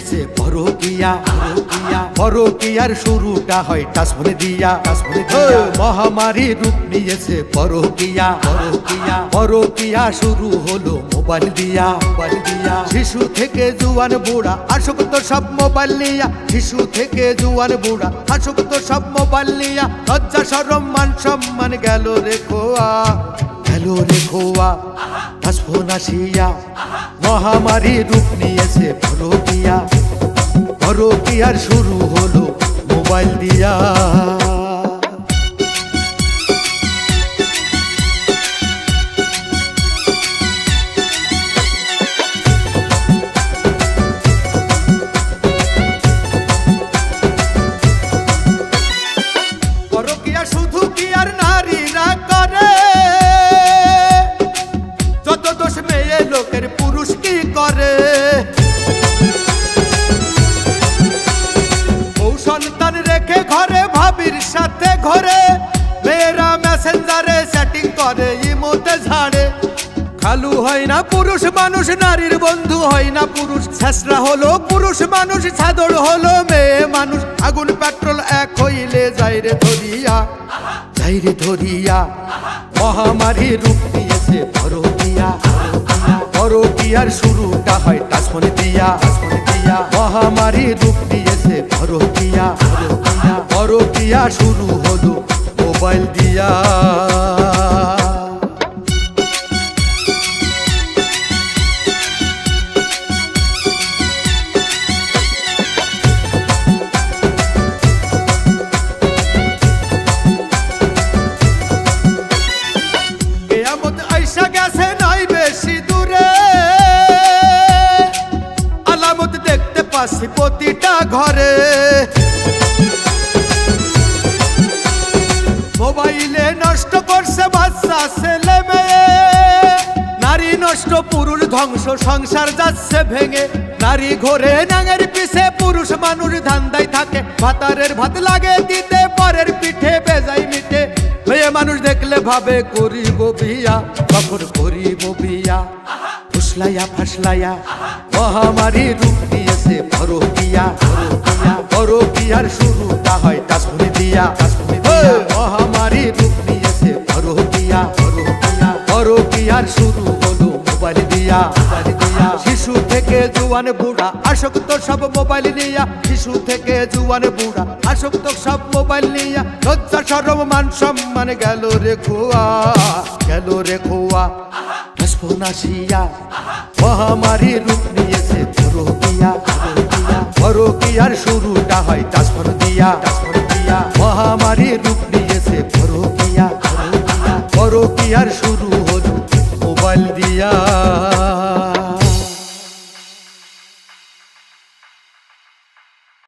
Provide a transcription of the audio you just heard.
নিয়েছে পরকিয়া। পরকিয়ার শুরুটা হয় টাচফোন দিয়া। মহামারী রূপ নিয়েছে পরকিয়া। পরকিয়া শুরু হলো মোবাইল দিয়া। শিশু থেকে জুয়ান বুড়া আসক্ত সব মোবাইল নিয়া। শিশু থেকে জুয়ান বুড়া আসক্ত সব মোবাইল নিয়া। লজ্জা শরম মান সম্মান গেল রে খোয়া। টাচফোন আসিয়া মহামারী রূপ নিয়েছে পরকিয়া। পরকিয়ার শুরু হলো মোবাইল দিয়া। পরকিয়া শুধু কি আর নারীরা করে? যত দোষ মেয়ে লোকের পুরুষ কি করে? সন্তান রেখে ঘরে ভাবির সাথে ঘরে। মেয়েরা মেসেঞ্জারে চ্যাটিং করে, ইমোতে ঝাড়ে। খালু হয় না পুরুষ মানুষ, নারীর বন্ধু হয় না পুরুষ। ছেঁচড়া হলো পুরুষ মানুষ, ছাদর হলো মেয়ে মানুষ। আগুন পেট্রোল এক হইলে যাই রে ধরিয়া। মহামারী রূপ নিয়েছে পরকিয়া। পরকিয়ার শুরুটা হয় টাচফোন দিয়া। মহামারী রূপ নিয়েছে পরকিয়া। পরকিয়া শুরু হলো মোবাইল দিয়া। কিয়ামত আইসা গেছে নয় বেশি দূরে। আলামত দেখতে পাচ্ছি প্রতিটা ঘরে। মোবাইলে নষ্ট করছে বাচ্চা ছেলে মেয়ে। নারী নষ্ট পুরুষ ধ্বংস, সংসার যাচ্ছে ভেঙে। নারী ঘরে নাঙের পিছে, পুরুষ মানুষ ধান্দায় থাকে। ভাতারের ভাত লাগে দিতে, পরের পিঠে বেজাই মিটে। মেয়ে মানুষ দেখলে ভাবে করিব বিয়া, কখন করিব বিয়া। ফুসলাইয়া মহামারী রূপ নিয়েছে পরকিয়া। পরকিয়ার শুরুটা হয় টাচফোন দিয়া। মহামারী রূপ নিয়েছে পরকিয়া। পরকিয়ার শুরু হলো মোবাইল দিয়া। শিশু থেকে জুয়ান বুড়া আসক্ত সব মোবাইল নিয়া। শিশু থেকে জুয়ান বুড়া আসক্ত সব মোবাইল নিয়া। লজ্জা শরম মান সম্মান গেল রে খোয়া। টাচফোন আসিয়া মহামারী রূপ নিয়েছে পরকিয়া। পরকিয়ার শুরুটা হয় টাচফোন দিয়া। মহামারী রূপ নিয়েছে পরকিয়া। পরকিয়ার শুরু হলো মোবাইল দিয়া।